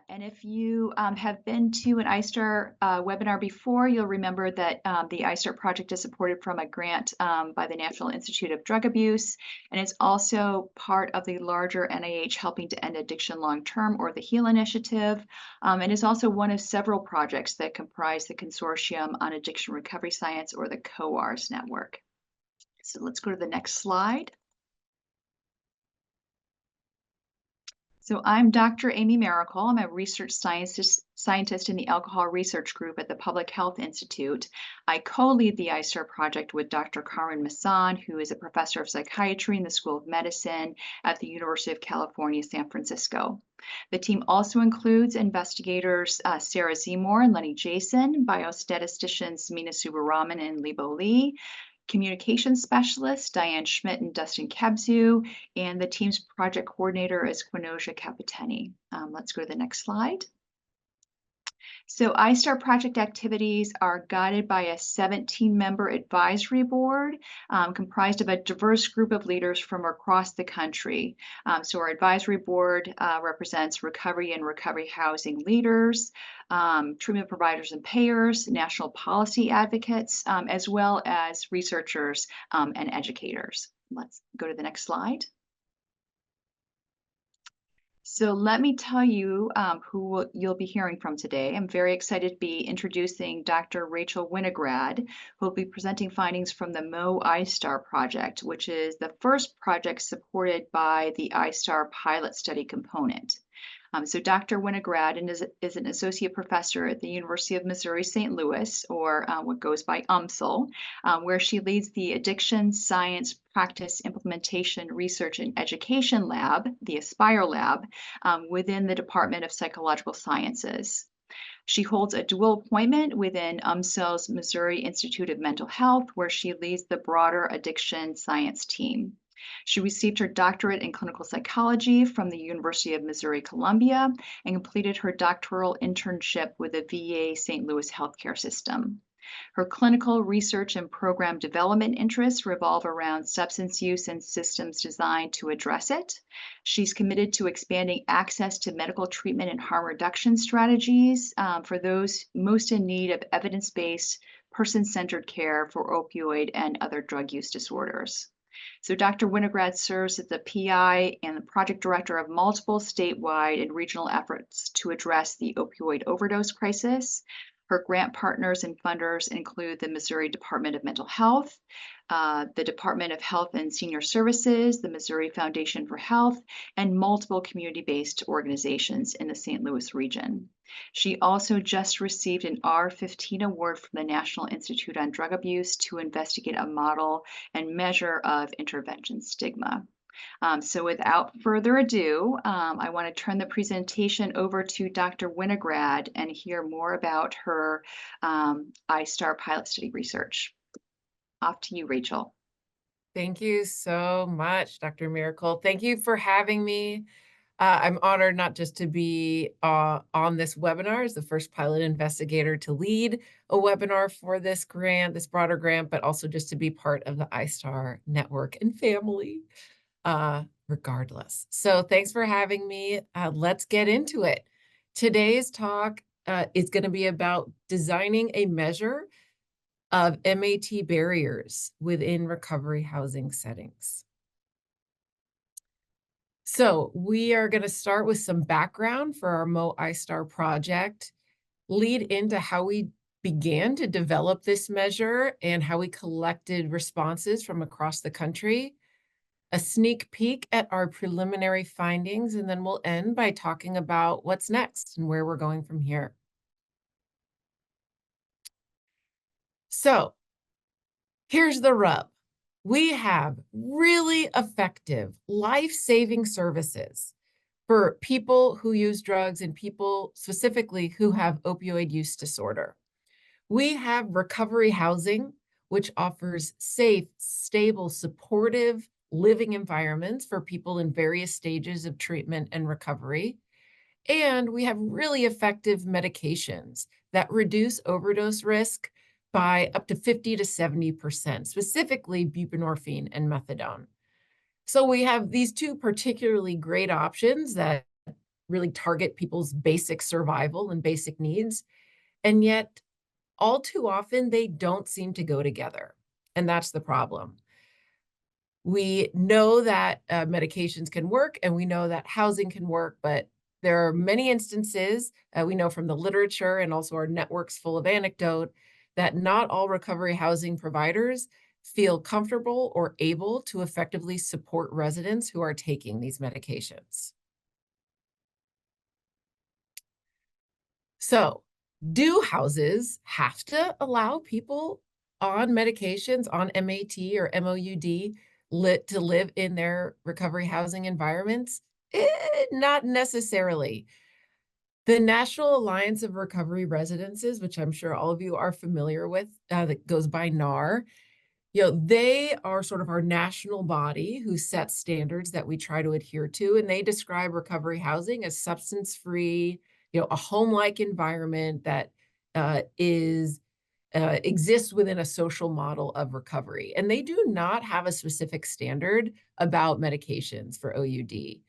And if you have been to an I-STAR webinar before, you'll remember that the I-STAR project is supported from a grant by the National Institute of Drug Abuse, and it's also part of the larger NIH Helping to End Addiction Long-Term, or the HEAL initiative, and is also one of several projects that comprise the Consortium on Addiction Recovery Science, or the COARS network. So let's go to the next slide. So I'm Dr. Amy Miracle. I'm a research scientist in the Alcohol Research Group at the Public Health Institute. I co-lead the I-STAR project with Dr. Carmen Masson, who is a professor of psychiatry in the School of Medicine at the University of California, San Francisco. The team also includes investigators Sarah Zemore and Lenny Jason, biostatisticians Mina Subbaraman and Libo Lee, communications specialists Diane Schmidt and Dustin Kebzu, and the team's project coordinator is Quinoja Capitani. Let's go to the next slide. So I-STAR project activities are guided by a 17-member advisory board comprised of a diverse group of leaders from across the country. So our advisory board represents recovery and recovery housing leaders, treatment providers and payers, national policy advocates, as well as researchers and educators. Let's go to the next slide. So let me tell you who you'll be hearing from today. I'm very excited to be introducing Dr. Rachel Winograd, who will be presenting findings from the MOUD I-STAR project, which is the first project supported by the I-STAR pilot study component. So Dr. Winograd is an associate professor at the University of Missouri St. Louis, or what goes by UMSL, where she leads the Addiction Science Practice Implementation Research and Education Lab, the I-SPIRE Lab, within the Department of Psychological Sciences. She holds a dual appointment within UMSL's Missouri Institute of Mental Health, where she leads the broader addiction science team. She received her doctorate in clinical psychology from the University of Missouri-Columbia and completed her doctoral internship with the VA St. Louis healthcare system. Her clinical research and program development interests revolve around substance use and systems designed to address it. She's committed to expanding access to medical treatment and harm reduction strategies for those most in need of evidence-based, person-centered care for opioid and other drug use disorders. So Dr. Winograd serves as the PI and the project director of multiple statewide and regional efforts to address the opioid overdose crisis. Her grant partners and funders include the Missouri Department of Mental Health, the Department of Health and Senior Services, the Missouri Foundation for Health, and multiple community-based organizations in the St. Louis region. She also just received an R15 award from the National Institute on Drug Abuse to investigate a model and measure of intervention stigma. So without further ado, I want to turn the presentation over to Dr. Winograd and hear more about her I-STAR pilot study research. Off to you, Rachel. Thank you so much, Dr. Miracle. Thank you for having me. I'm honored not just to be on this webinar as the first pilot investigator to lead a webinar for this grant, this broader grant, but also just to be part of the I-STAR network and family, regardless. So thanks for having me. Let's get into it. Today's talk is going to be about designing a measure of MAT barriers within recovery housing settings. So we are going to start with some background for our MOUD I-STAR project, lead into how we began to develop this measure and how we collected responses from across the country, a sneak peek at our preliminary findings, and then we'll end by talking about what's next and where we're going from here. So here's the rub. We have really effective, life-saving services for people who use drugs and people specifically who have opioid use disorder. We have recovery housing, which offers safe, stable, supportive living environments for people in various stages of treatment and recovery. And we have really effective medications that reduce overdose risk by up to 50 to 70%, specifically buprenorphine and methadone. So we have these two particularly great options that really target people's basic survival and basic needs. And yet, all too often, they don't seem to go together. And that's the problem. We know that medications can work, and we know that housing can work, but there are many instances, we know from the literature and also our networks full of anecdote, that not all recovery housing providers feel comfortable or able to effectively support residents who are taking these medications. So, do houses have to allow people on medications, on MAT or MOUD, to live in their recovery housing environments? Not necessarily. The National Alliance of Recovery Residences, which I'm sure all of you are familiar with, that goes by NAR, they are sort of our national body who sets standards that we try to adhere to, and they describe recovery housing as substance-free, a home-like environment that exists within a social model of recovery. And they do not have a specific standard about medications for OUD.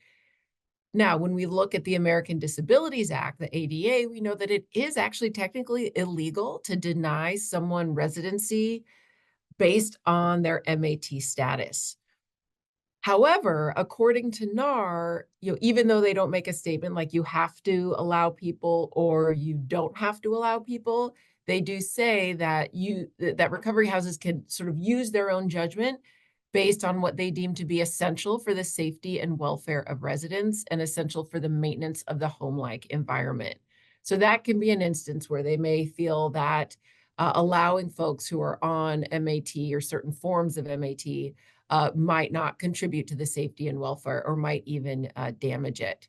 Now, when we look at the American Disabilities Act, the ADA, we know that it is actually technically illegal to deny someone residency based on their MAT status. However, according to NAR, even though they don't make a statement like you have to allow people or you don't have to allow people, they do say that that recovery houses can sort of use their own judgment based on what they deem to be essential for the safety and welfare of residents and essential for the maintenance of the home-like environment. So that can be an instance where they may feel that allowing folks who are on MAT or certain forms of MAT might not contribute to the safety and welfare or might even damage it.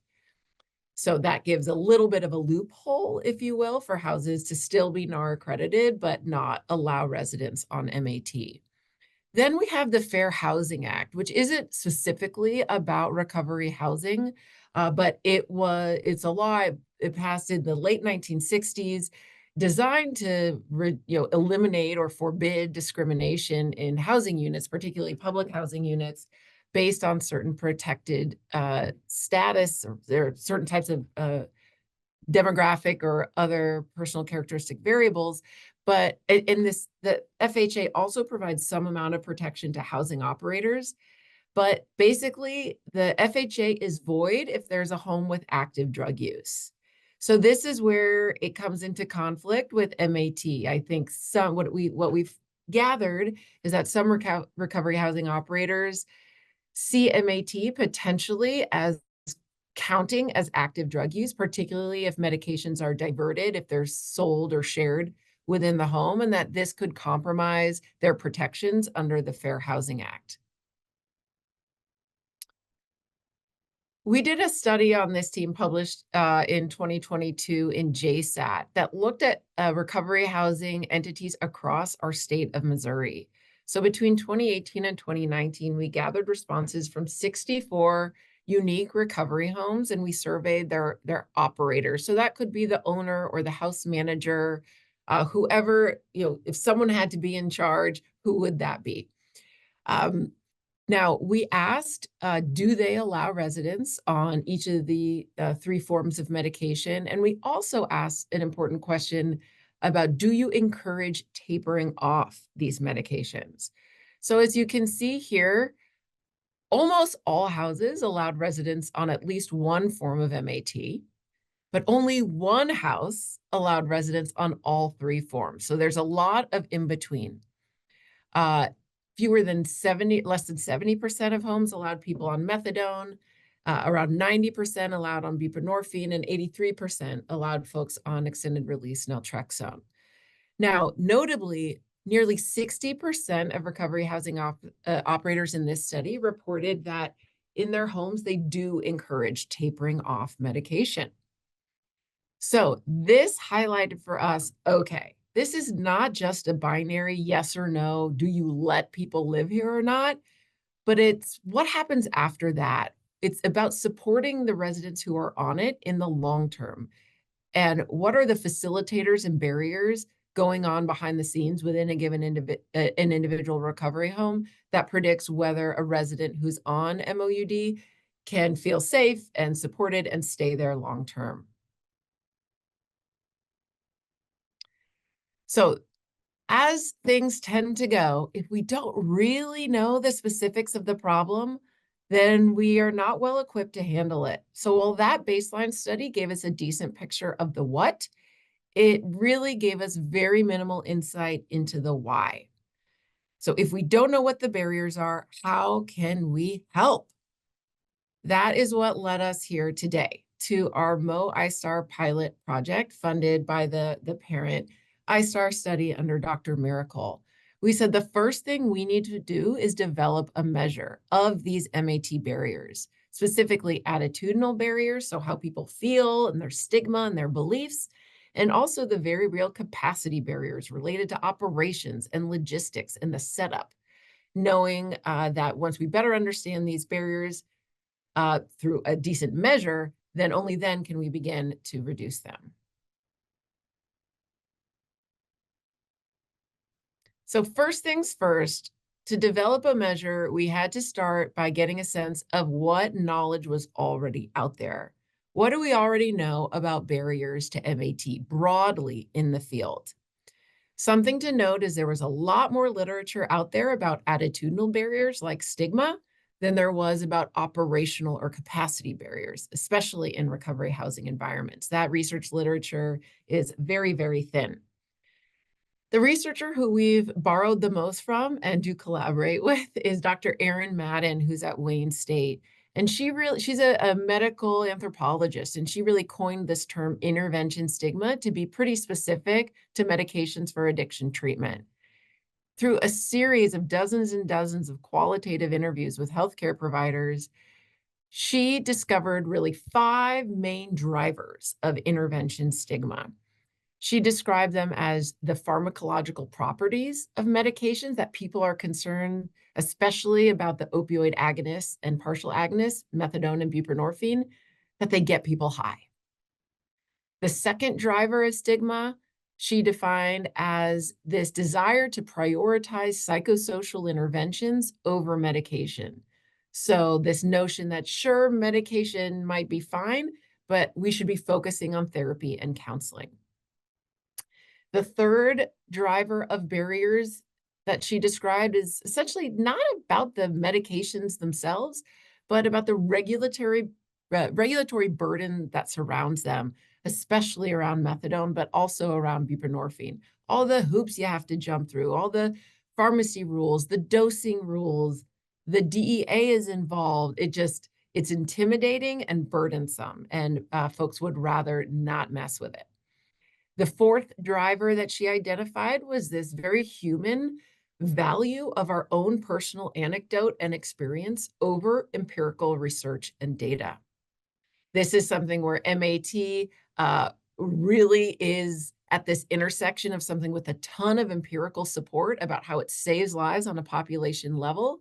So that gives a little bit of a loophole, if you will, for houses to still be NAR accredited, but not allow residents on MAT. Then we have the Fair Housing Act, which isn't specifically about recovery housing, but it's a law. It passed in the late 1960s, designed to eliminate or forbid discrimination in housing units, particularly public housing units, based on certain protected status, or there are certain types of demographic or other personal characteristic variables. But in this, the FHA also provides some amount of protection to housing operators. But basically, the FHA is void if there's a home with active drug use. So this is where it comes into conflict with MAT. I think what we've gathered is that some recovery housing operators see MAT potentially as counting as active drug use, particularly if medications are diverted, if they're sold or shared within the home, and that this could compromise their protections under the Fair Housing Act. We did a study on this team published in 2022 in JSAT that looked at recovery housing entities across our state of Missouri. So between 2018 and 2019, we gathered responses from 64 unique recovery homes, and we surveyed their operators. So that could be the owner or the house manager, whoever, if someone had to be in charge, who would that be? Now, we asked, do they allow residents on each of the 3 forms of medication? And we also asked an important question about, do you encourage tapering off these medications? So as you can see here, almost all houses allowed residents on at least one form of MAT, but only one house allowed residents on all 3 forms. So there's a lot of in between. Less than 70% of homes allowed people on methadone, around 90% allowed on buprenorphine, and 83% allowed folks on extended release naltrexone. Now, notably, nearly 60% of recovery housing operators in this study reported that in their homes, they do encourage tapering off medication. So this highlighted for us, okay, this is not just a binary yes or no, do you let people live here or not? But it's what happens after that. It's about supporting the residents who are on it in the long term. And what are the facilitators and barriers going on behind the scenes within a given an individual recovery home that predicts whether a resident who's on MOUD can feel safe and supported and stay there long term. So as things tend to go, if we don't really know the specifics of the problem, then we are not well equipped to handle it. So while that baseline study gave us a decent picture of the what, it really gave us very minimal insight into the why. So if we don't know what the barriers are, how can we help? That is what led us here today to our I-STARR pilot project funded by the parent I-STARR study under Dr. Miracle. We said the first thing we need to do is develop a measure of these MAT barriers, specifically attitudinal barriers, so how people feel and their stigma and their beliefs, and also the very real capacity barriers related to operations and logistics and the setup, knowing that once we better understand these barriers, through a decent measure, then only then can we begin to reduce them. So first things first, to develop a measure, we had to start by getting a sense of what knowledge was already out there. What do we already know about barriers to MAT broadly in the field? Something to note is there was a lot more literature out there about attitudinal barriers like stigma than there was about operational or capacity barriers, especially in recovery housing environments. That research literature is very, very thin. The researcher who we've borrowed the most from and do collaborate with is Dr. Erin Madden, who's at Wayne State. And she's a medical anthropologist, and she really coined this term intervention stigma to be pretty specific to medications for addiction treatment. Through a series of dozens and dozens of qualitative interviews with healthcare providers, she discovered really 5 main drivers of intervention stigma. She described them as the pharmacological properties of medications that people are concerned, especially about the opioid agonists and partial agonists, methadone and buprenorphine, that they get people high. The second driver of stigma, she defined as this desire to prioritize psychosocial interventions over medication. So this notion that sure, medication might be fine, but we should be focusing on therapy and counseling. The third driver of barriers that she described is essentially not about the medications themselves, but about the regulatory burden that surrounds them, especially around methadone, but also around buprenorphine. All the hoops you have to jump through, all the pharmacy rules, the dosing rules, the DEA is involved. It's intimidating and burdensome, and folks would rather not mess with it. The fourth driver that she identified was this very human value of our own personal anecdote and experience over empirical research and data. This is something where MAT really is at this intersection of something with a ton of empirical support about how it saves lives on a population level.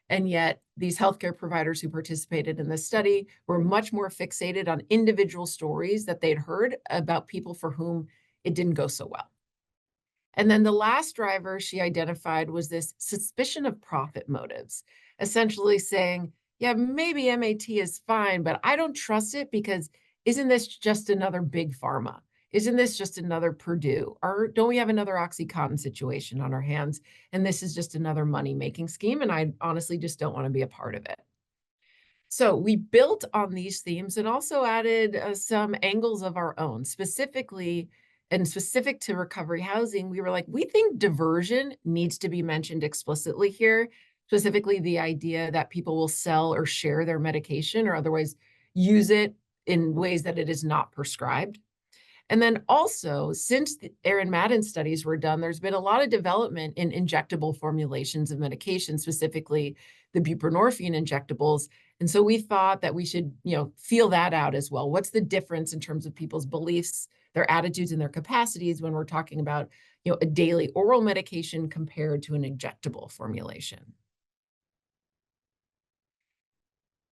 And yet these healthcare providers who participated in this study were much more fixated on individual stories that they'd heard about people for whom it didn't go so well. And then the last driver she identified was this suspicion of profit motives, essentially saying, yeah, maybe MAT is fine, but I don't trust it because isn't this just another big pharma? Isn't this just another Purdue? Or don't we have another OxyContin situation on our hands? And this is just another money-making scheme, and I honestly just don't want to be a part of it. So we built on these themes and also added some angles of our own, specific to recovery housing. We were like, we think diversion needs to be mentioned explicitly here, specifically the idea that people will sell or share their medication or otherwise use it in ways that it is not prescribed. And then also, since the Erin Madden studies were done, there's been a lot of development in injectable formulations of medication, specifically the buprenorphine injectables. And so we thought that we should, feel that out as well. What's the difference in terms of people's beliefs, their attitudes, and their capacities when we're talking about, a daily oral medication compared to an injectable formulation?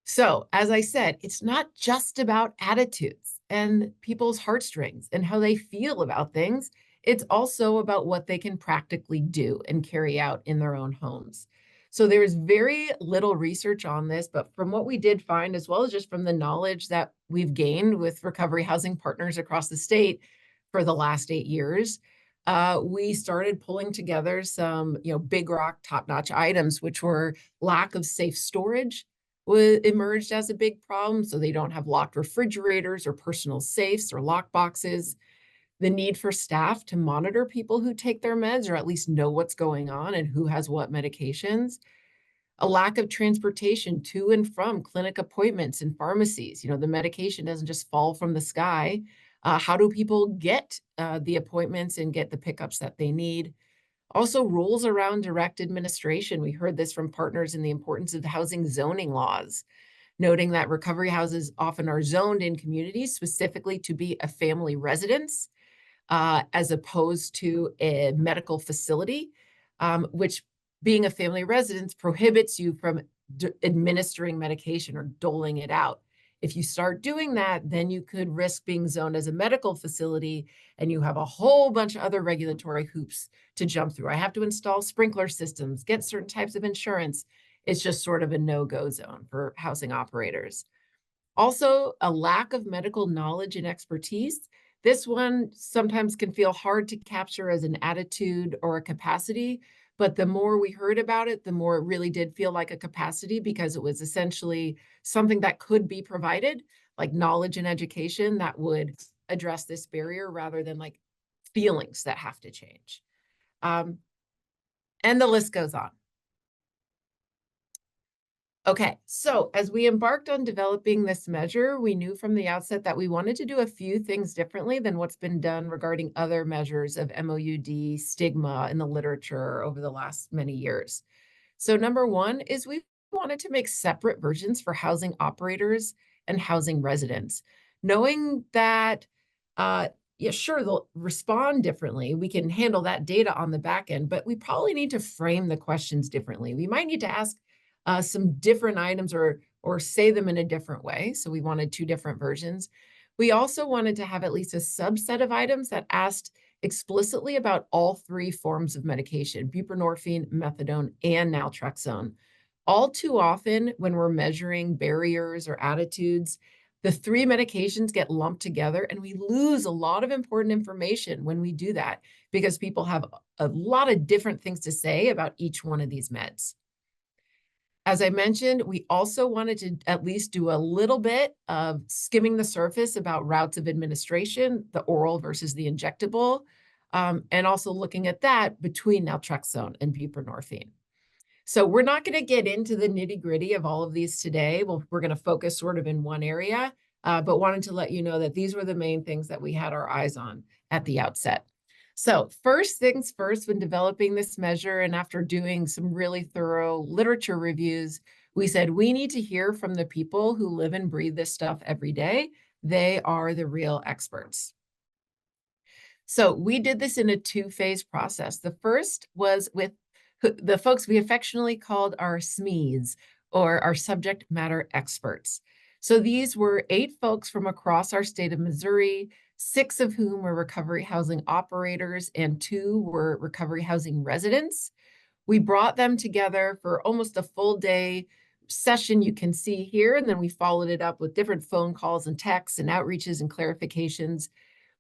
So, as I said, it's not just about attitudes and people's heartstrings and how they feel about things. It's also about what they can practically do and carry out in their own homes. So there is very little research on this, but from what we did find, as well as just from the knowledge that we've gained with recovery housing partners across the state for the last 8 years, we started pulling together some, big rock, top-notch items, which were lack of safe storage emerged as a big problem. So they don't have locked refrigerators or personal safes or lock boxes. The need for staff to monitor people who take their meds or at least know what's going on and who has what medications. A lack of transportation to and from clinic appointments and pharmacies. The medication doesn't just fall from the sky. How do people get the appointments and get the pickups that they need? Also, rules around direct administration. We heard this from partners in the importance of the housing zoning laws, noting that recovery houses often are zoned in communities specifically to be a family residence as opposed to a medical facility, which being a family residence prohibits you from administering medication or doling it out. If you start doing that, then you could risk being zoned as a medical facility, and you have a whole bunch of other regulatory hoops to jump through. I have to install sprinkler systems, get certain types of insurance. It's just sort of a no-go zone for housing operators. Also, a lack of medical knowledge and expertise. This one sometimes can feel hard to capture as an attitude or a capacity, but the more we heard about it, the more it really did feel like a capacity because it was essentially something that could be provided, like knowledge and education that would address this barrier rather than like feelings that have to change. And the list goes on. Okay, so as we embarked on developing this measure, we knew from the outset that we wanted to do a few things differently than what's been done regarding other measures of MOUD stigma in the literature over the last many years. So number one is we wanted to make separate versions for housing operators and housing residents, knowing that, yeah, sure, they'll respond differently. We can handle that data on the back end, but we probably need to frame the questions differently. We might need to ask some different items or say them in a different way. So we wanted two different versions. We also wanted to have at least a subset of items that asked explicitly about all three forms of medication: buprenorphine, methadone, and naltrexone. All too often, when we're measuring barriers or attitudes, the three medications get lumped together, and we lose a lot of important information when we do that because people have a lot of different things to say about each one of these meds. As I mentioned, we also wanted to at least do a little bit of skimming the surface about routes of administration, the oral versus the injectable, and also looking at that between naltrexone and buprenorphine. So we're not going to get into the nitty-gritty of all of these today. We're going to focus sort of in one area, but wanted to let you know that these were the main things that we had our eyes on at the outset. So first things first, when developing this measure and after doing some really thorough literature reviews, we said we need to hear from the people who live and breathe this stuff every day. They are the real experts. So we did this in a two-phase process. The first was with the folks we affectionately called our SMEs, or our subject matter experts. So these were 8 folks from across our state of Missouri, 6 of whom were recovery housing operators and 2 were recovery housing residents. We brought them together for almost a full day session you can see here, and then we followed it up with different phone calls and texts and outreaches and clarifications.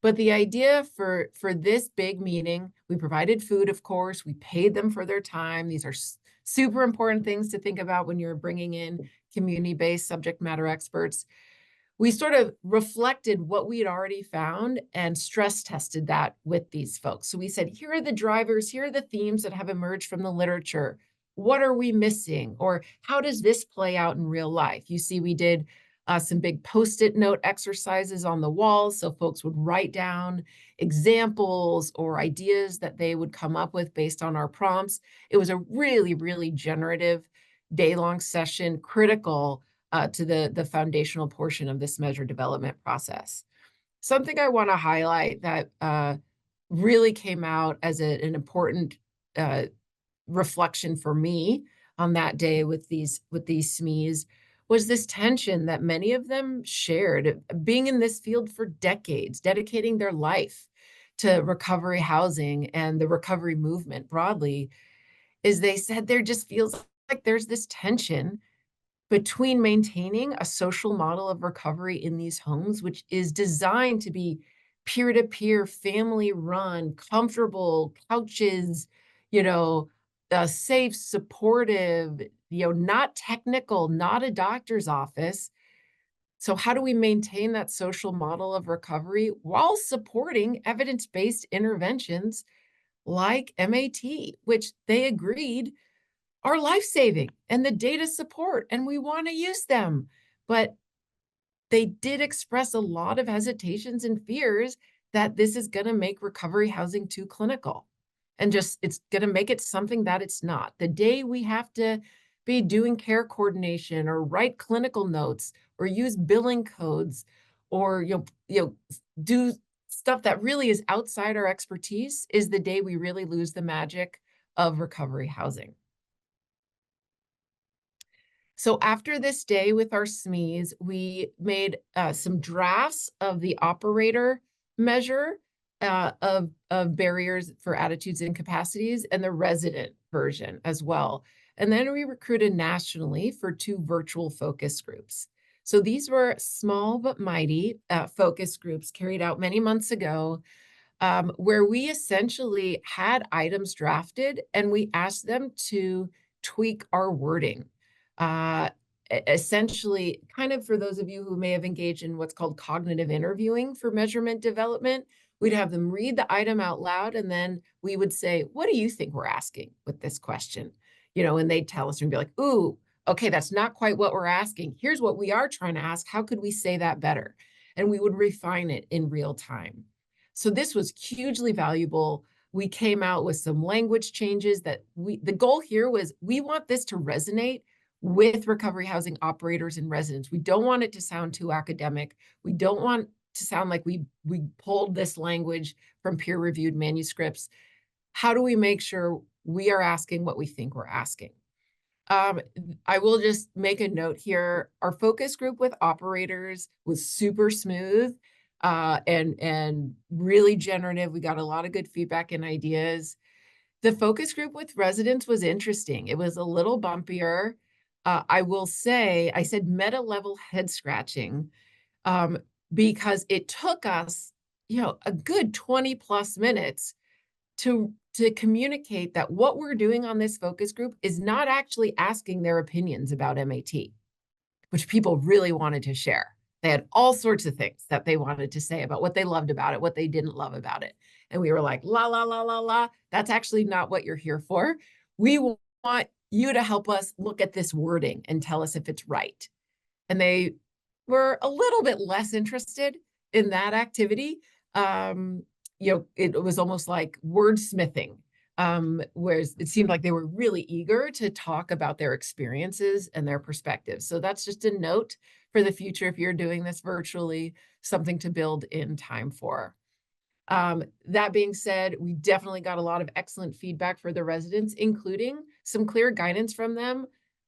But the idea for this big meeting, we provided food, of course, we paid them for their time. These are super important things to think about when you're bringing in community-based subject matter experts. We sort of reflected what we had already found and stress tested that with these folks. So we said, here are the drivers, here are the themes that have emerged from the literature. What are we missing? Or how does this play out in real life? You see, we did some big Post-it note exercises on the walls so folks would write down examples or ideas that they would come up with based on our prompts. It was a really, really generative day-long session, critical to the foundational portion of this measure development process. Something I want to highlight that really came out as an important reflection for me on that day with these SMEs was this tension that many of them shared, being in this field for decades, dedicating their life to recovery housing and the recovery movement broadly, is they said there just feels like there's this tension between maintaining a social model of recovery in these homes, which is designed to be peer-to-peer, family-run, comfortable couches, you know, safe, supportive, not technical, not a doctor's office. So how do we maintain that social model of recovery while supporting evidence-based interventions like MAT, which they agreed are life-saving and the data support, and we want to use them. But they did express a lot of hesitations and fears that this is going to make recovery housing too clinical and just it's going to make it something that it's not. The day we have to be doing care coordination or write clinical notes or use billing codes or do stuff that really is outside our expertise is the day we really lose the magic of recovery housing. So after this day with our SMEs, we made some drafts of the operator measure of barriers for attitudes and capacities and the resident version as well. And then we recruited nationally for 2 virtual focus groups. So these were small but mighty focus groups carried out many months ago, where we essentially had items drafted and we asked them to tweak our wording. Uh, Essentially, kind of for those of you who may have engaged in what's called cognitive interviewing for measurement development, we'd have them read the item out loud, and then we would say, "What do you think we're asking with this question?" And they'd tell us and be like, "Ooh, okay, that's not quite what we're asking. Here's what we are trying to ask. How could we say that better?" And we would refine it in real time. So this was hugely valuable. We came out with some language changes the goal here was we want this to resonate with recovery housing operators and residents. We don't want it to sound too academic. We don't want to sound like we pulled this language from peer-reviewed manuscripts. How do we make sure we are asking what we think we're asking? I will just make a note here. Our focus group with operators was super smooth and really generative. We got a lot of good feedback and ideas. The focus group with residents was interesting. It was a little bumpier. I will say, I said meta level head scratching because it took us, a good 20 plus minutes to communicate that what we're doing on this focus group is not actually asking their opinions about MAT, which people really wanted to share. They had all sorts of things that they wanted to say about what they loved about it, what they didn't love about it. And we were like, la, la, la, la, la. That's actually not what you're here for. We want you to help us look at this wording and tell us if it's right. And they were a little bit less interested in that activity. It was almost like wordsmithing, whereas it seemed like they were really eager to talk about their experiences and their perspectives. So that's just a note for the future if you're doing this virtually, something to build in time for. That being said, we definitely got a lot of excellent feedback for the residents, including some clear guidance from them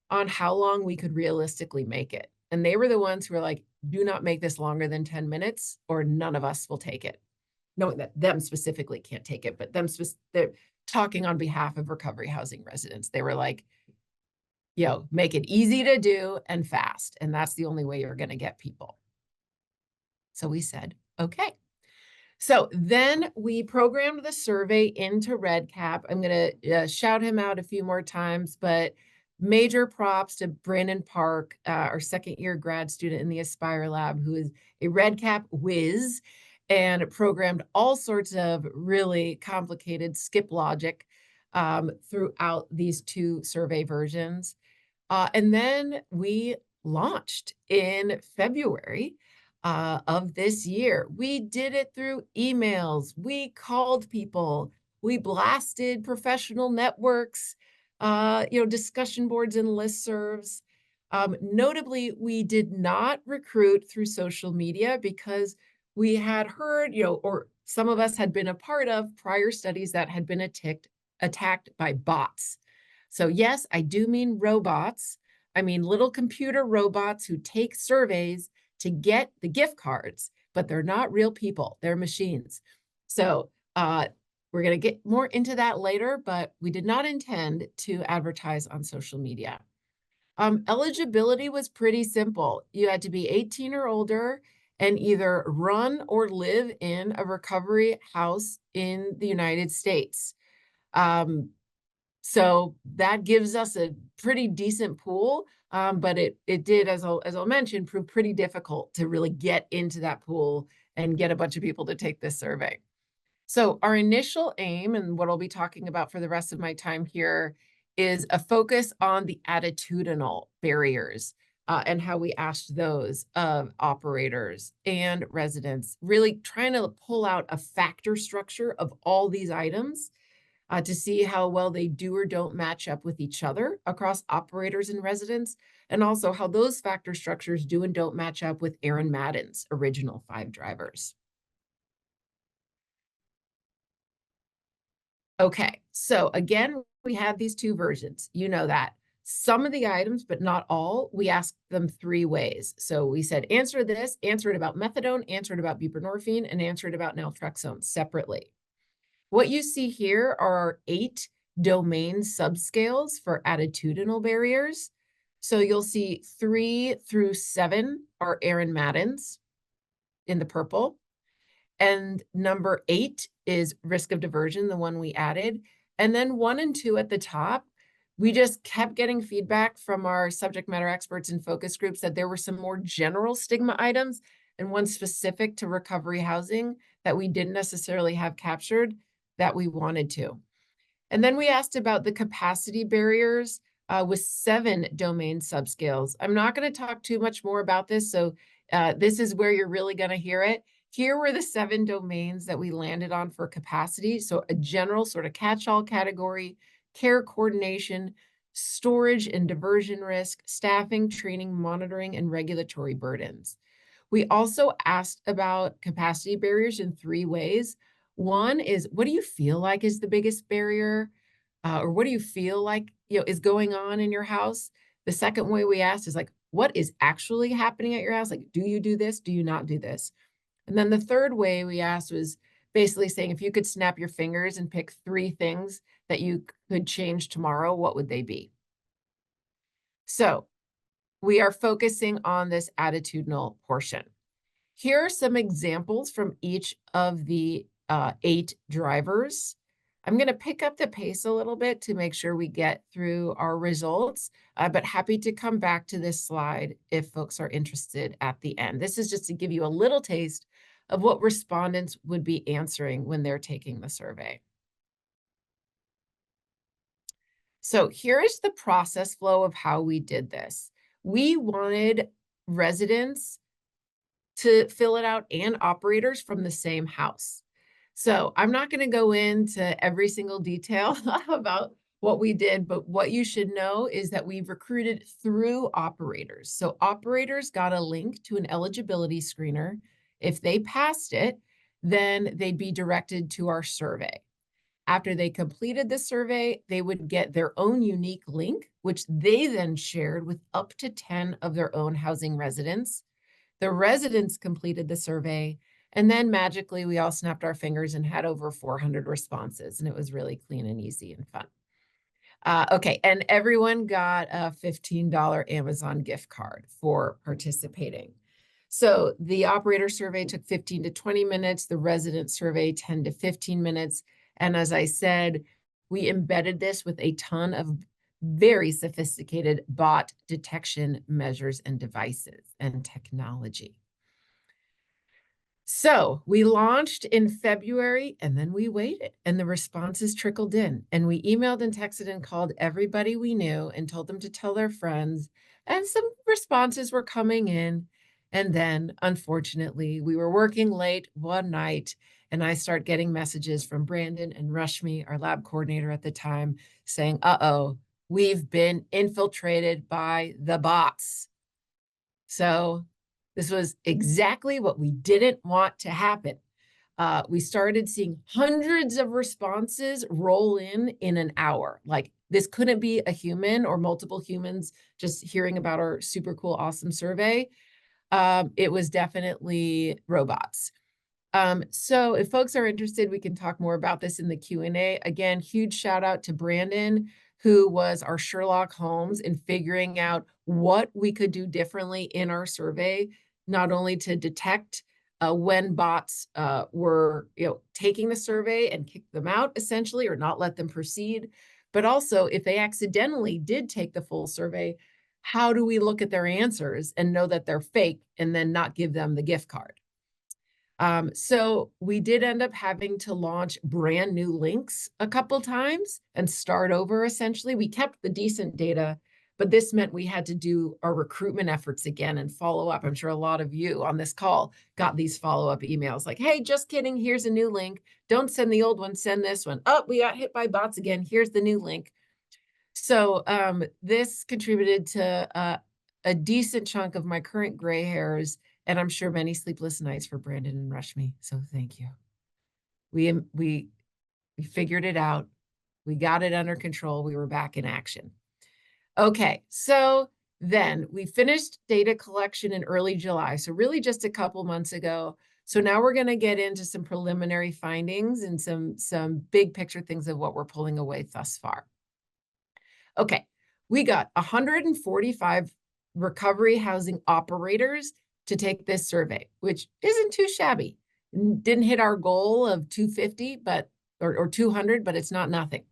on how long we could realistically make it. And they were the ones who were like, do not make this longer than 10 minutes or none of us will take it. Knowing that them specifically can't take it, but they're talking on behalf of recovery housing residents. They were like, make it easy to do and fast. And that's the only way you're going to get people. So we said, okay. So then we programmed the survey into REDCap. I'm going to shout him out a few more times, but major props to Brandon Park, our second-year grad student in the I-STARR lab, who is a REDCap whiz and programmed all sorts of really complicated skip logic throughout these 2 survey versions. And then we launched in February of this year. We did it through emails. We called people. We blasted professional networks, discussion boards and listservs. Notably, we did not recruit through social media because we had heard, or some of us had been a part of prior studies that had been attacked by bots. So yes, I do mean robots. I mean little computer robots who take surveys to get the gift cards, but they're not real people, they're machines. So We're going to get more into that later, but we did not intend to advertise on social media. Eligibility was pretty simple. You had to be 18 or older and either run or live in a recovery house in the United States. So that gives us a pretty decent pool, but it did, as I'll mention, prove pretty difficult to really get into that pool and get a bunch of people to take this survey. So our initial aim, and what I'll be talking about for the rest of my time here, is a focus on the attitudinal barriers and how we asked those of operators and residents, really trying to pull out a factor structure of all these items to see how well they do or don't match up with each other across operators and residents, and also how those factor structures do and don't match up with Aaron Madden's original 5 drivers. Okay, so again, we had these 2 versions. You know that. Some of the items, but not all, we asked them 3 ways. So we said, answer this, answer it about methadone, answer it about buprenorphine, and answer it about naltrexone separately. What you see here are our 8 domain subscales for attitudinal barriers. So you'll see 3 through 7 are Aaron Madden's in the purple. And number 8 is risk of diversion, the one we added. And then 1 and 2 at the top, we just kept getting feedback from our subject matter experts and focus groups that there were some more general stigma items and one specific to recovery housing that we didn't necessarily have captured that we wanted to. And then we asked about the capacity barriers with 7 domain subscales. I'm not going to talk too much more about this, so this is where you're really going to hear it. Here were the 7 domains that we landed on for capacity. So a general sort of catch-all category, care coordination, storage and diversion risk, staffing, training, monitoring, and regulatory burdens. We also asked about capacity barriers in 3 ways. One is, what do you feel like is the biggest barrier? Or what do you feel like, is going on in your house? The second way we asked is like, what is actually happening at your house? Like, do you do this? Do you not do this? And then the third way we asked was basically saying, if you could snap your fingers and pick 3 things that you could change tomorrow, what would they be? So we are focusing on this attitudinal portion. Here are some examples from each of the 8 drivers. I'm going to pick up the pace a little bit to make sure we get through our results, but happy to come back to this slide if folks are interested at the end. This is just to give you a little taste of what respondents would be answering when they're taking the survey. So here is the process flow of how we did this. We wanted residents to fill it out and operators from the same house. So I'm not going to go into every single detail about what we did, but what you should know is that we've recruited through operators. So operators got a link to an eligibility screener. If they passed it, then they'd be directed to our survey. After they completed the survey, they would get their own unique link, which they then shared with up to 10 of their own housing residents. The residents completed the survey, and then magically we all snapped our fingers and had over 400 responses, and it was really clean and easy and fun. Okay, and everyone got a $15 Amazon gift card for participating. So the operator survey took 15 to 20 minutes, the resident survey 10 to 15 minutes. And as I said, we embedded this with a ton of very sophisticated bot detection measures and devices and technology. So we launched in February and then we waited and the responses trickled in and we emailed and texted and called everybody we knew and told them to tell their friends, and some responses were coming in. And then unfortunately we were working late one night and I start getting messages from Brandon and Rushmi, our lab coordinator at the time, saying, uh-oh, we've been infiltrated by the bots. So this was exactly what we didn't want to happen. We started seeing hundreds of responses roll in an hour. Like, this couldn't be a human or multiple humans just hearing about our super cool, awesome survey. It was definitely robots. So if folks are interested, we can talk more about this in the Q&A. Again, huge shout out to Brandon, who was our Sherlock Holmes in figuring out what we could do differently in our survey, not only to detect when bots were taking the survey and kick them out essentially, or not let them proceed, but also if they accidentally did take the full survey, how do we look at their answers and know that they're fake and then not give them the gift card? So we did end up having to launch brand new links a couple times and start over essentially. We kept the decent data, but this meant we had to do our recruitment efforts again and follow up. I'm sure a lot of you on this call got these follow-up emails like, hey, just kidding, here's a new link. Don't send the old one, send this one. Oh, we got hit by bots again. Here's the new link. So this contributed to a decent chunk of my current gray hairs, and I'm sure many sleepless nights for Brandon and Rashmi. So thank you. We figured it out. We got it under control. We were back in action. Okay, so then we finished data collection in early July, so really just a couple months ago. So now we're going to get into some preliminary findings and some big picture things of what we're pulling away thus far. Okay, we got 145 recovery housing operators to take this survey, which isn't too shabby. Didn't hit our goal of 250, or 200, but it's not nothing.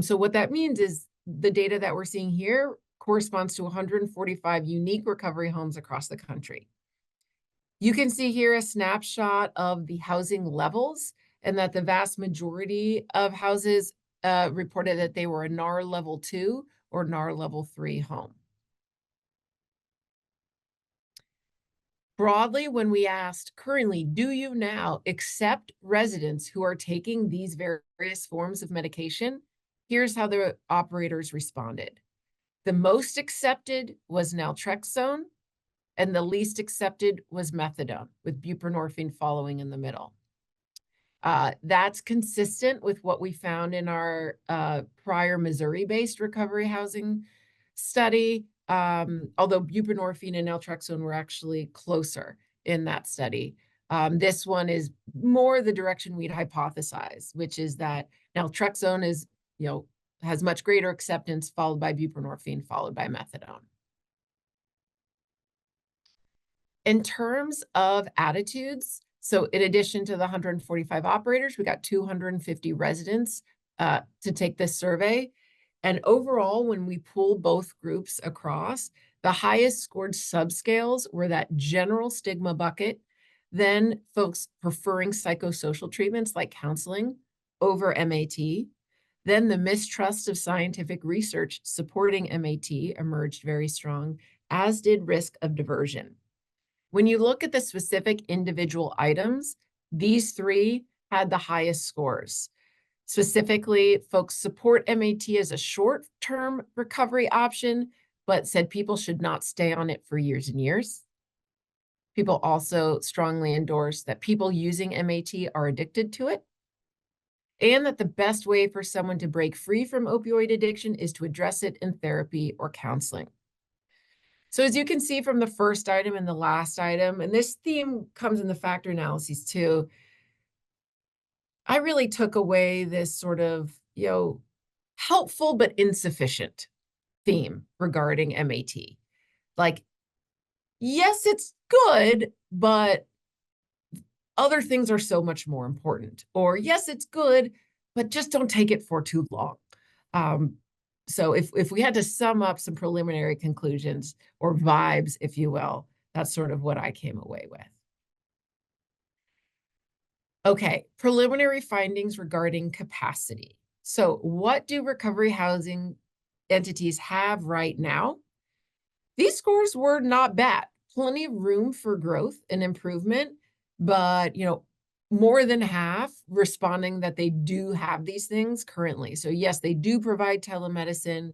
So what that means is the data that we're seeing here corresponds to 145 unique recovery homes across the country. You can see here a snapshot of the housing levels, and that the vast majority of houses reported that they were a NAR level 2 or NAR level 3 home. Broadly, when we asked currently, do you now accept residents who are taking these various forms of medication? Here's how the operators responded. The most accepted was naltrexone, and the least accepted was methadone, with buprenorphine following in the middle. That's consistent with what we found in our prior Missouri-based recovery housing study, although buprenorphine and naltrexone were actually closer in that study. This one is more the direction we'd hypothesize, which is that naltrexone is, has much greater acceptance, followed by buprenorphine, followed by methadone. In terms of attitudes, so in addition to the 145 operators, we got 250 residents to take this survey. And overall, when we pull both groups across, the highest scored subscales were that general stigma bucket, then folks preferring psychosocial treatments like counseling over MAT. Then the mistrust of scientific research supporting MAT emerged very strong, as did risk of diversion. When you look at the specific individual items, these three had the highest scores. Specifically, folks support MAT as a short-term recovery option, but said people should not stay on it for years and years. People also strongly endorse that people using MAT are addicted to it, and that the best way for someone to break free from opioid addiction is to address it in therapy or counseling. So as you can see from the first item and the last item, and this theme comes in the factor analyses too, I really took away this sort of, helpful but insufficient theme regarding MAT. Like, yes, it's good, but other things are so much more important. Or yes, it's good, but just don't take it for too long. So if we had to sum up some preliminary conclusions or vibes, if you will, that's sort of what I came away with. Okay, preliminary findings regarding capacity. So what do recovery housing entities have right now? These scores were not bad. Plenty of room for growth and improvement, but more than half responding that they do have these things currently. So yes, they do provide telemedicine.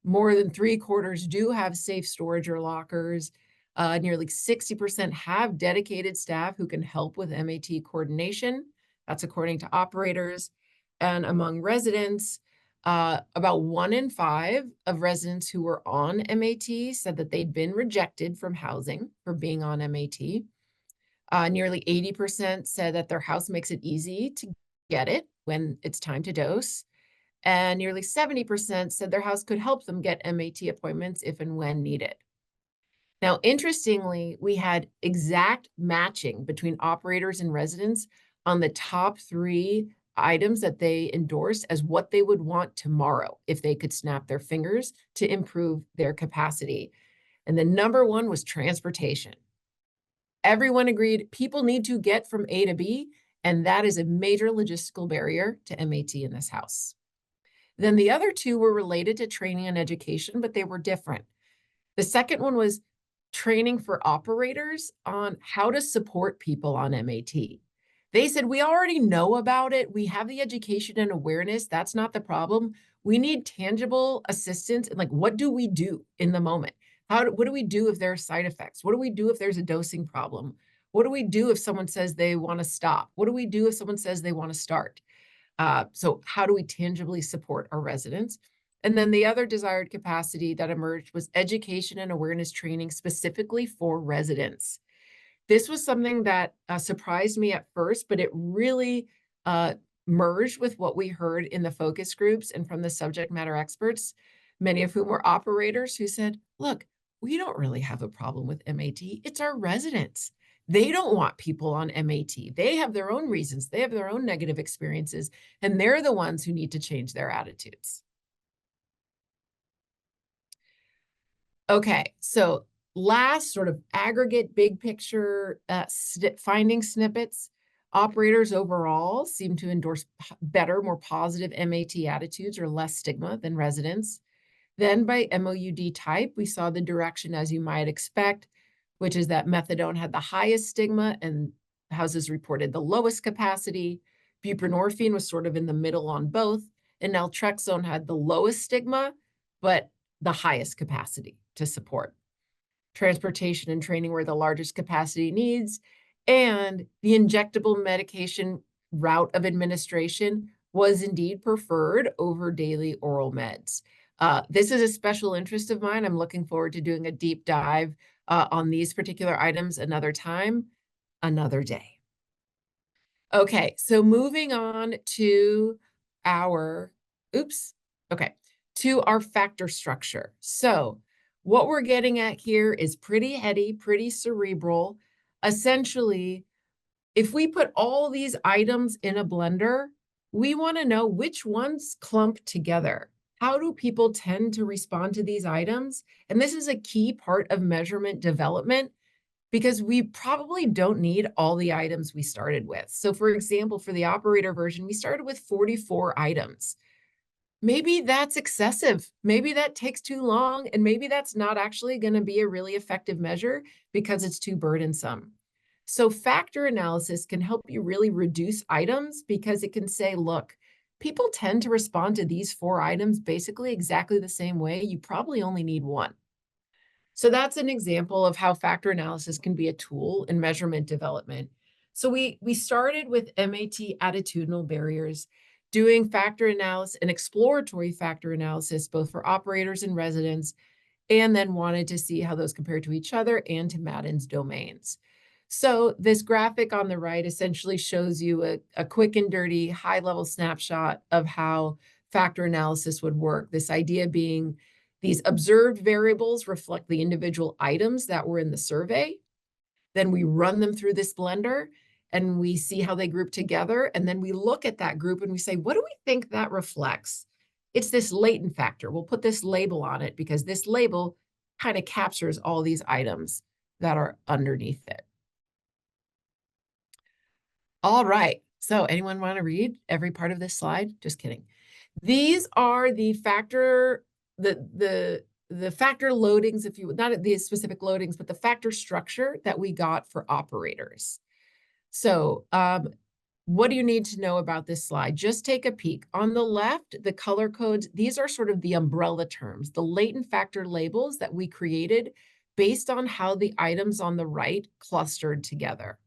More than 3/4 do have safe storage or lockers. Nearly 60% have dedicated staff who can help with MAT coordination. That's according to operators. And among residents, about 1 in 5 of residents who were on MAT said that they'd been rejected from housing for being on MAT. Nearly 80% said that their house makes it easy to get it when it's time to dose. And nearly 70% said their house could help them get MAT appointments if and when needed. Now, interestingly, we had exact matching between operators and residents on the top 3 items that they endorsed as what they would want tomorrow if they could snap their fingers to improve their capacity. And the number 1 was transportation. Everyone agreed people need to get from A to B, and that is a major logistical barrier to MAT in this house. Then the other 2 were related to training and education, but they were different. The second one was training for operators on how to support people on MAT. They said, we already know about it. We have the education and awareness. That's not the problem. We need tangible assistance. And like, what do we do in the moment? What do we do if there are side effects? What do we do if there's a dosing problem? What do we do if someone says they want to stop? What do we do if someone says they want to start? So how do we tangibly support our residents? And then the other desired capacity that emerged was education and awareness training specifically for residents. This was something that surprised me at first, but it really merged with what we heard in the focus groups and from the subject matter experts, many of whom were operators who said, look, we don't really have a problem with MAT. It's our residents. They don't want people on MAT. They have their own reasons. They have their own negative experiences, and they're the ones who need to change their attitudes. Okay, so last sort of aggregate big picture finding snippets. Operators overall seem to endorse better, more positive MAT attitudes or less stigma than residents. Then by MOUD type, we saw the direction as you might expect, which is that methadone had the highest stigma and houses reported the lowest capacity. Buprenorphine was sort of in the middle on both, and naltrexone had the lowest stigma, but the highest capacity to support. Transportation and training were the largest capacity needs, and the injectable medication route of administration was indeed preferred over daily oral meds. This is a special interest of mine. I'm looking forward to doing a deep dive on these particular items another time, another day. Okay, so moving on to our, to our factor structure. So what we're getting at here is pretty heady, pretty cerebral. Essentially, if we put all these items in a blender, we want to know which ones clump together. How do people tend to respond to these items? And this is a key part of measurement development because we probably don't need all the items we started with. So for example, for the operator version, we started with 44 items. Maybe that's excessive. Maybe that takes too long, and maybe that's not actually going to be a really effective measure because it's too burdensome. So factor analysis can help you really reduce items because it can say, look, people tend to respond to these 4 items basically exactly the same way. You probably only need 1. So that's an example of how factor analysis can be a tool in measurement development. So we started with MAT attitudinal barriers, doing factor analysis and exploratory factor analysis, both for operators and residents, and then wanted to see how those compare to each other and to Madden's domains. So this graphic on the right essentially shows you a quick and dirty high-level snapshot of how factor analysis would work. This idea being these observed variables reflect the individual items that were in the survey. Then we run them through this blender and we see how they group together. And then we look at that group and we say, what do we think that reflects? It's this latent factor. We'll put this label on it because this label kind of captures all these items that are underneath it. All right. So anyone want to read every part of this slide? Just kidding. These are the factor, the factor loadings, if you would, not the specific loadings, but the factor structure that we got for operators. So what do you need to know about this slide? Just take a peek. On the left, the color codes, these are sort of the umbrella terms, the latent factor labels that we created based on how the items on the right clustered together.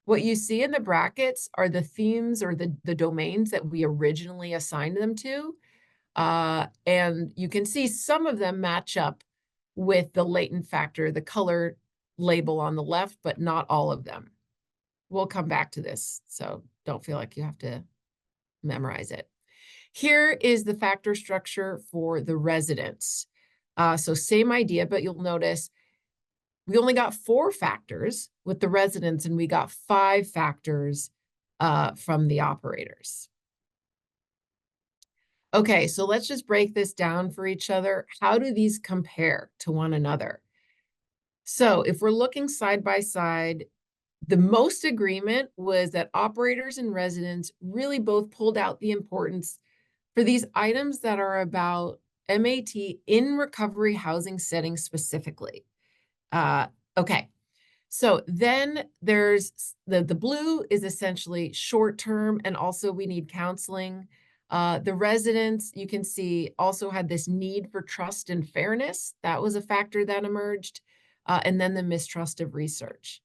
What you see in the brackets are the themes or the domains that we originally assigned them to. And you can see some of them match up with the latent factor, the color label on the left, but not all of them. We'll come back to this, so don't feel like you have to memorize it. Here is the factor structure for the residents. So same idea, but you'll notice we only got 4 factors with the residents, and we got 5 factors from the operators. Okay, so let's just break this down for each other. How do these compare to one another? So if we're looking side by side, the most agreement was that operators and residents really both pulled out the importance for these items that are about MAT in recovery housing settings specifically. Okay, so then there's the blue is essentially short term, and also we need counseling. The residents, you can see, also had this need for trust and fairness. That was a factor that emerged. And then the mistrust of research.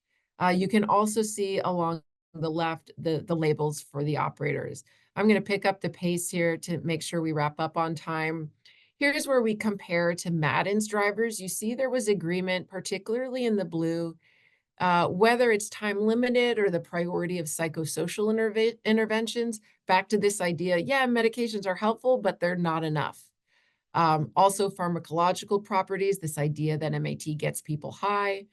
You can also see along the left the labels for the operators. I'm going to pick up the pace here to make sure we wrap up on time. Here's where we compare to Madden's drivers. You see there was agreement, particularly in the blue, whether it's time limited or the priority of psychosocial interventions. Back to this idea, yeah, medications are helpful, but they're not enough. Also pharmacological properties, this idea that MAT gets people high,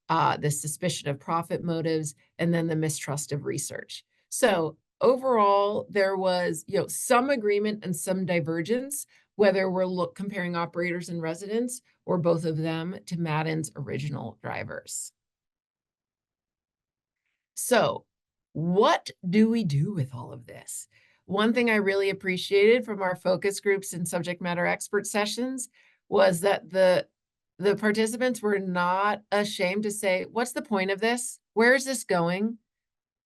the suspicion of profit motives, and then the mistrust of research. So overall, there was some agreement and some divergence, whether we're comparing operators and residents or both of them to Madden's original drivers. So what do we do with all of this? One thing I really appreciated from our focus groups and subject matter expert sessions was that the participants were not ashamed to say, what's the point of this? Where is this going?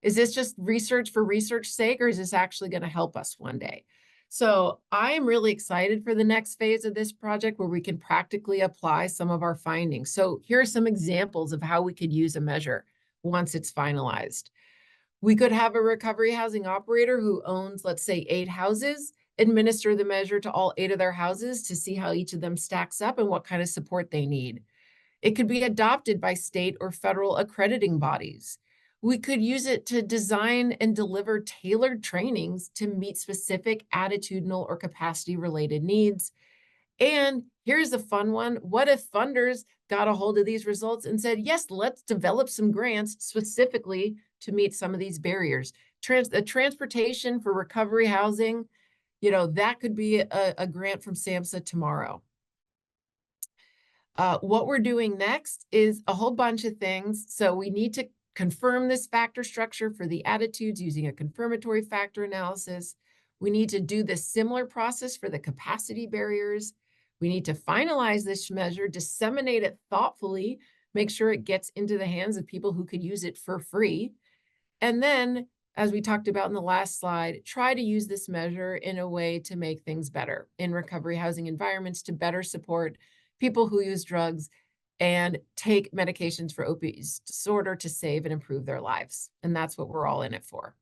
Is this just research for research's sake, or is this actually going to help us one day? So I'm really excited for the next phase of this project where we can practically apply some of our findings. So here are some examples of how we could use a measure once it's finalized. We could have a recovery housing operator who owns, let's say, 8 houses, administer the measure to all 8 of their houses to see how each of them stacks up and what kind of support they need. It could be adopted by state or federal accrediting bodies. We could use it to design and deliver tailored trainings to meet specific attitudinal or capacity-related needs. And here's a fun one. What if funders got a hold of these results and said, yes, let's develop some grants specifically to meet some of these barriers? Transportation for recovery housing, that could be a grant from SAMHSA tomorrow. What we're doing next is a whole bunch of things. So we need to confirm this factor structure for the attitudes using a confirmatory factor analysis. We need to do this similar process for the capacity barriers. We need to finalize this measure, disseminate it thoughtfully, make sure it gets into the hands of people who could use it for free. And then, as we talked about in the last slide, try to use this measure in a way to make things better in recovery housing environments to better support people who use drugs and take medications for opioid disorder to save and improve their lives. And that's what we're all in it for.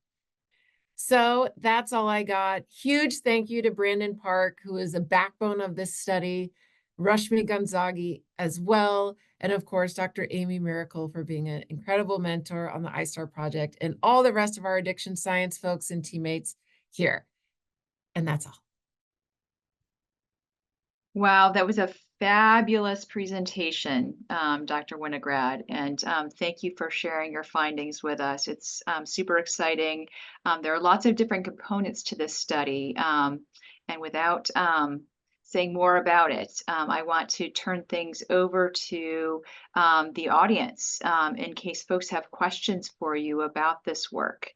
So that's all I got. Huge thank you to Brandon Park, who is a backbone of this study, Rashmi Gonzagi as well, and of course, Dr. Amy Miracle for being an incredible mentor on the I-STARR project, and all the rest of our addiction science folks and teammates here. And that's all. Wow, that was a fabulous presentation, Dr. Winograd, and thank you for sharing your findings with us. It's super exciting. There are lots of different components to this study, and without saying more about it, I want to turn things over to the audience in case folks have questions for you about this work.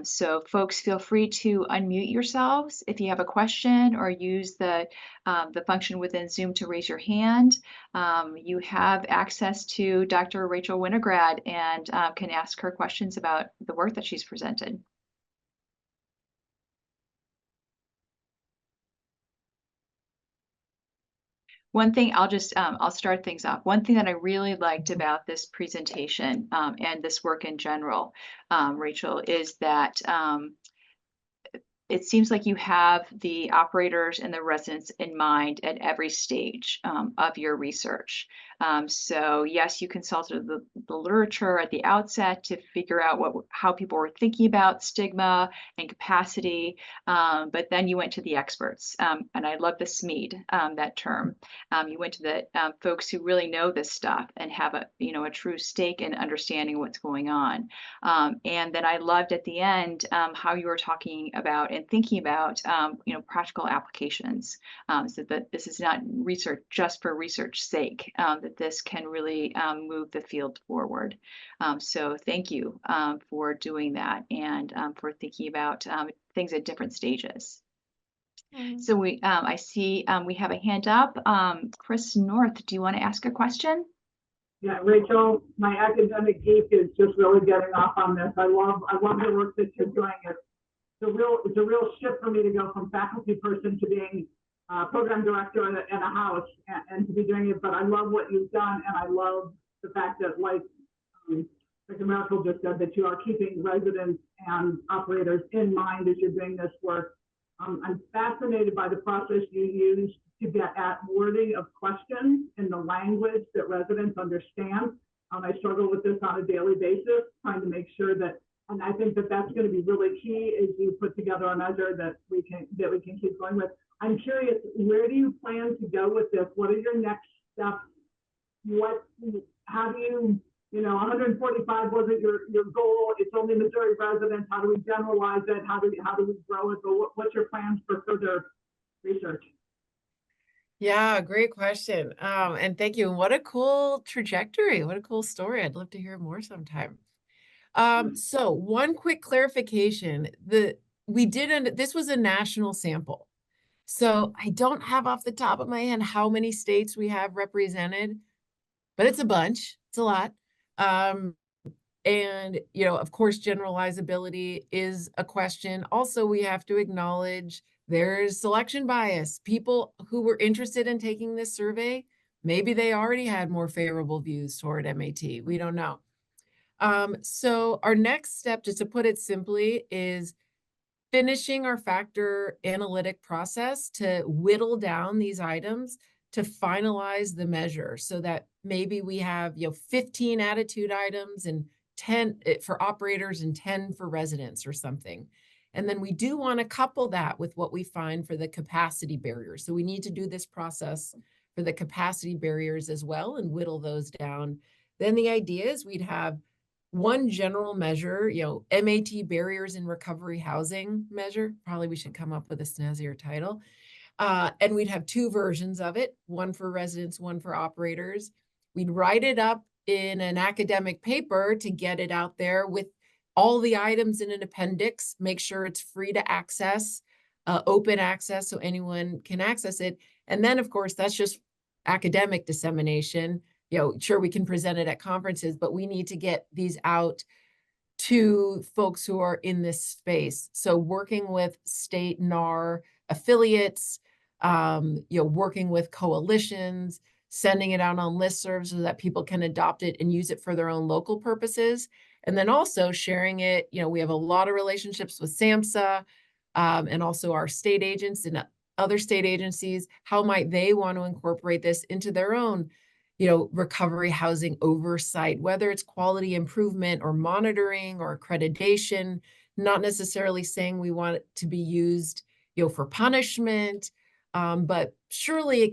So folks, feel free to unmute yourselves if you have a question, or use the function within Zoom to raise your hand. You have access to Dr. Rachel Winograd and can ask her questions about the work that she's presented. One thing I'll start things off. One thing that I really liked about this presentation and this work in general, Rachel, is that it seems like you have the operators and the residents in mind at every stage of your research. So yes, you consulted the literature at the outset to figure out how people were thinking about stigma and capacity, but then you went to the experts, and I love the SMED, that term. You went to the folks who really know this stuff and have a true stake in understanding what's going on. And then I loved at the end how you were talking about and thinking about practical applications, so that this is not research just for research sake, that this can really move the field forward. So thank you for doing that and for thinking about things at different stages. So I see we have a hand up. Chris North, do you want to ask a question? Yeah, Rachel, my academic geek is just really getting off on this. I love the work that you're doing. It's a real shift for me to go from faculty person to being program director in a house and to be doing it. But I love what you've done, and I love the fact that, like Miracle just said, that you are keeping residents and operators in mind as you're doing this work. I'm fascinated by the process you use to get at wording of questions in the language that residents understand. I struggle with this on a daily basis, trying to make sure that, and I think that that's going to be really key as you put together a measure that we can keep going with. I'm curious, where do you plan to go with this? What are your next steps? How do you 145 wasn't your goal. It's only Missouri residents. How do we generalize it? How do we grow it? But what's your plans for further research? Yeah, great question. And thank you. And what a cool trajectory. What a cool story. I'd love to hear more sometime. So one quick clarification, this was a national sample. So I don't have off the top of my head how many states we have represented, but it's a bunch. It's a lot. And, of course, generalizability is a question. Also, we have to acknowledge there's selection bias. People who were interested in taking this survey, maybe they already had more favorable views toward MAT. We don't know. So our next step, just to put it simply, is finishing our factor analytic process to whittle down these items to finalize the measure so that maybe we have 15 attitude items and 10 for operators and 10 for residents or something. And then we do want to couple that with what we find for the capacity barriers. So we need to do this process for the capacity barriers as well and whittle those down. Then the idea is we'd have one general measure, MAT barriers in recovery housing measure. Probably we should come up with a snazzier title. And we'd have two versions of it, one for residents, one for operators. We'd write it up in an academic paper to get it out there with all the items in an appendix, make sure it's free to access, open access so anyone can access it. And then, of course, that's just academic dissemination. Sure, we can present it at conferences, but we need to get these out to folks who are in this space. So working with state NAR affiliates, working with coalitions, sending it out on listservs so that people can adopt it and use it for their own local purposes. And then also sharing it, we have a lot of relationships with SAMHSA and also our state agents and other state agencies. How might they want to incorporate this into their own recovery housing oversight, whether it's quality improvement or monitoring or accreditation, not necessarily saying we want it to be used, for punishment, but surely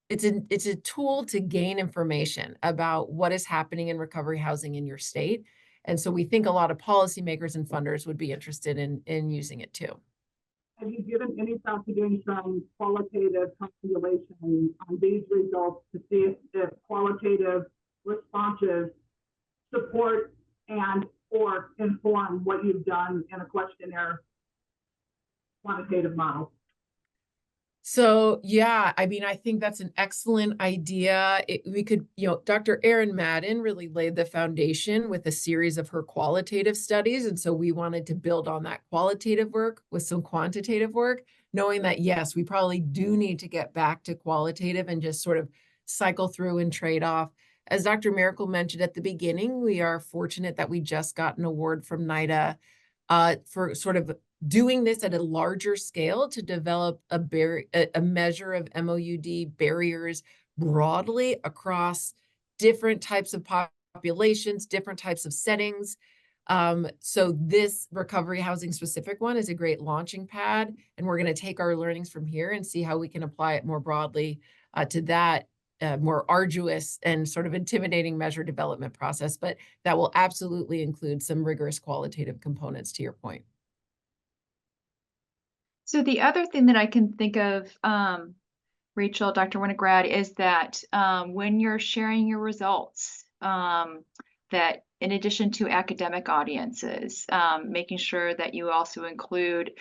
it's a tool to gain information about what is happening in recovery housing in your state. And so we think a lot of policymakers and funders would be interested in using it too. Have you given any thought to doing some qualitative calculation on these results to see if qualitative responses support and or inform what you've done in a questionnaire quantitative model? So yeah, I mean, I think that's an excellent idea. We could, Dr. Erin Madden really laid the foundation with a series of her qualitative studies. And so we wanted to build on that qualitative work with some quantitative work, knowing that, yes, we probably do need to get back to qualitative and just sort of cycle through and trade off. As Dr. Miracle mentioned at the beginning, we are fortunate that we just got an award from NIDA for sort of doing this at a larger scale to develop a measure of MOUD barriers broadly across different types of populations, different types of settings. So this recovery housing specific one is a great launching pad, and we're going to take our learnings from here and see how we can apply it more broadly to that more arduous and sort of intimidating measure development process, but that will absolutely include some rigorous qualitative components, to your point. So the other thing that I can think of, Rachel, Dr. Winograd, is that when you're sharing your results, that in addition to academic audiences, making sure that you also include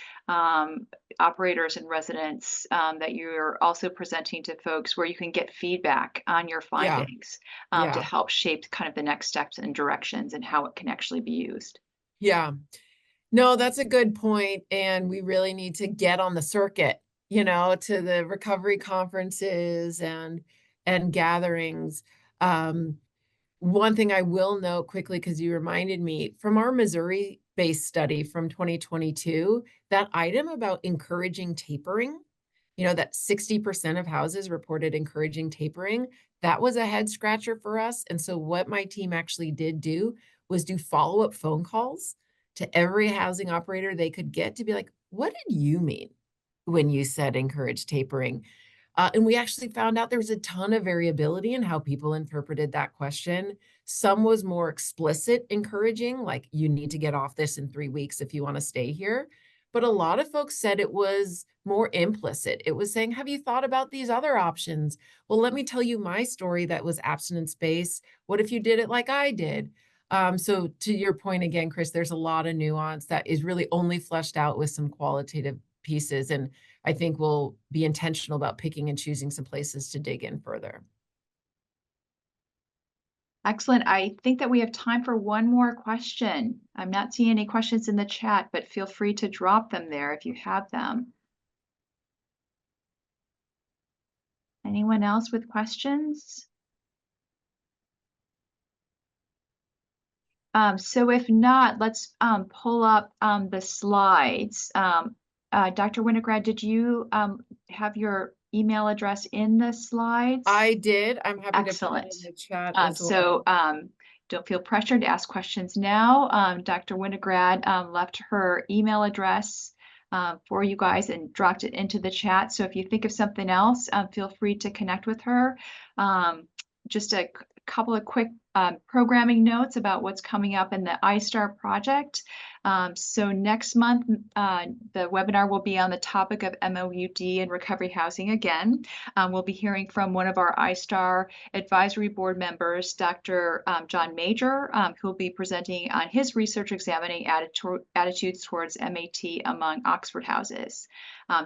operators and residents, that you're also presenting to folks where you can get feedback on your Yeah, findings to yeah, help shape kind of the next steps and directions and how it can actually be used. yeah. No, that's a good point, and we really need to get on the circuit, to the recovery conferences and gatherings. One thing I will note quickly, because you reminded me, from our Missouri-based study from 2022, that item about encouraging tapering, that 60% of houses reported encouraging tapering, that was a head scratcher for us. And so what my team actually did do was do follow-up phone calls to every housing operator they could get to be like, what did you mean when you said encourage tapering? And we actually found out there was a ton of variability in how people interpreted that question. Some was more explicit encouraging, like you need to get off this in 3 weeks if you want to stay here. But a lot of folks said it was more implicit. It was saying, have you thought about these other options? Well, let me tell you my story that was abstinence-based. What if you did it like I did? So to your point again, Chris, there's a lot of nuance that is really only fleshed out with some qualitative pieces. And I think we'll be intentional about picking and choosing some places to dig in further. Excellent. I think that we have time for one more question. I'm not seeing any questions in the chat, but feel free to drop them there if you have them. Anyone else with questions? So if not, let's pull up the slides. Dr. Winograd, did you have your email address in the slides? I did. I'm happy to put it Excellent. in the chat as well. So don't feel pressured to ask questions now. Dr. Winograd left her email address for you guys and dropped it into the chat. So if you think of something else, feel free to connect with her. Just a couple of quick programming notes about what's coming up in the I-STARR project. So next month, the webinar will be on the topic of MOUD and recovery housing again. We'll be hearing from one of our I-STARR advisory board members, Dr. John Major, who will be presenting on his research examining attitudes towards MAT among Oxford houses.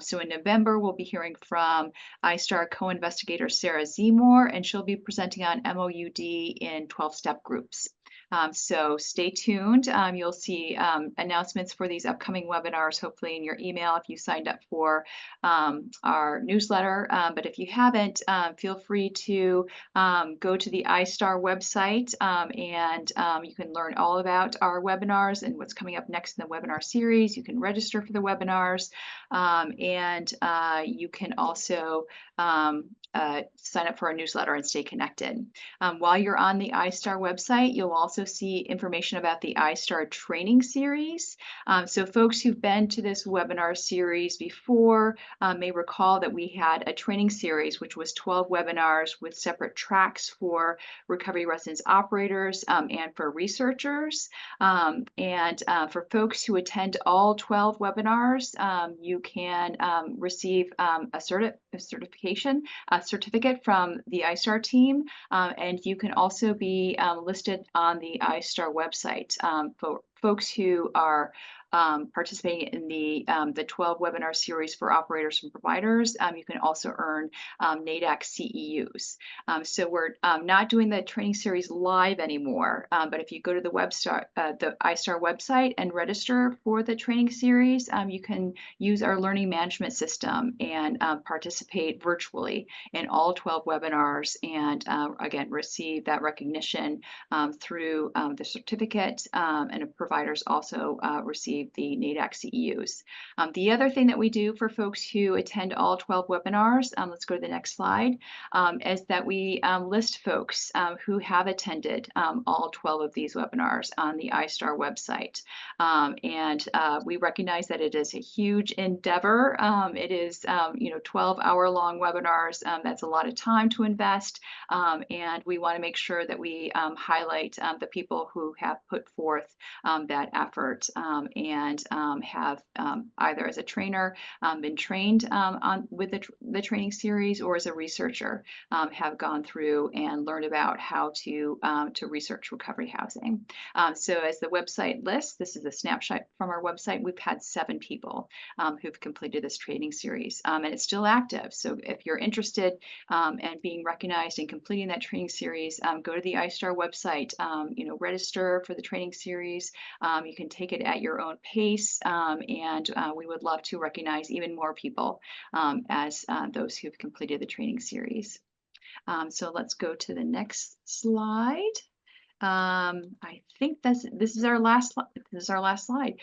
So in November, we'll be hearing from I-STARR co-investigator Sarah Zemore, and she'll be presenting on MOUD in 12-step groups. So stay tuned. You'll see announcements for these upcoming webinars, hopefully in your email if you signed up for our newsletter. But if you haven't, feel free to go to the I-STARR website and you can learn all about our webinars and what's coming up next in the webinar series. You can register for the webinars and you can also sign up for our newsletter and stay connected. While you're on the I-STARR website, you'll also see information about the I-STARR training series. So folks who've been to this webinar series before may recall that we had a training series, which was 12 webinars with separate tracks for recovery residence operators and for researchers. And for folks who attend all 12 webinars, you can receive a certificate from the I-STARR team, and you can also be listed on the I-STARR website. For folks who are participating in the 12 webinar series for operators and providers, you can also earn NADAC CEUs. So we're not doing the training series live anymore, but if you go to the I-STARR website and register for the training series, you can use our learning management system and participate virtually in all 12 webinars and again, receive that recognition through the certificate, and providers also receive the NADAC CEUs. The other thing that we do for folks who attend all 12 webinars, let's go to the next slide, is that we list folks who have attended all 12 of these webinars on the I-STARR website. We recognize that it is a huge endeavor. It is, 12-hour-long webinars. That's a lot of time to invest, and we want to make sure that we highlight the people who have put forth that effort and have either as a trainer been trained with the training series, or as a researcher have gone through and learned about how to research recovery housing. So as the website lists, this is a snapshot from our website. We've had 7 people who've completed this training series, and it's still active. So if you're interested and being recognized and completing that training series, go to the I-STARR website, register for the training series. You can take it at your own pace, and we would love to recognize even more people as those who've completed the training series. So let's go to the next slide. I think this is our last slide.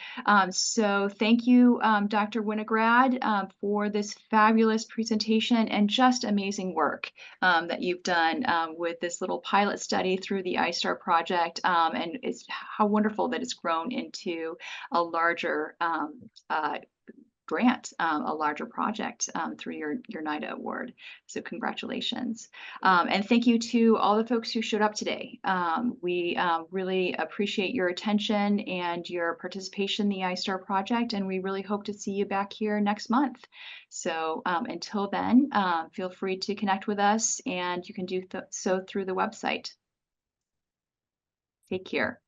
So thank you, Dr. Winograd, for this fabulous presentation and just amazing work that you've done with this little pilot study through the I-STARR project, and it's how wonderful that it's grown into a larger grant, a larger project through your NIDA award. So congratulations. And thank you to all the folks who showed up today. We really appreciate your attention and your participation in the I-STARR project, and we really hope to see you back here next month. So until then, feel free to connect with us, and you can do so through the website. Take care.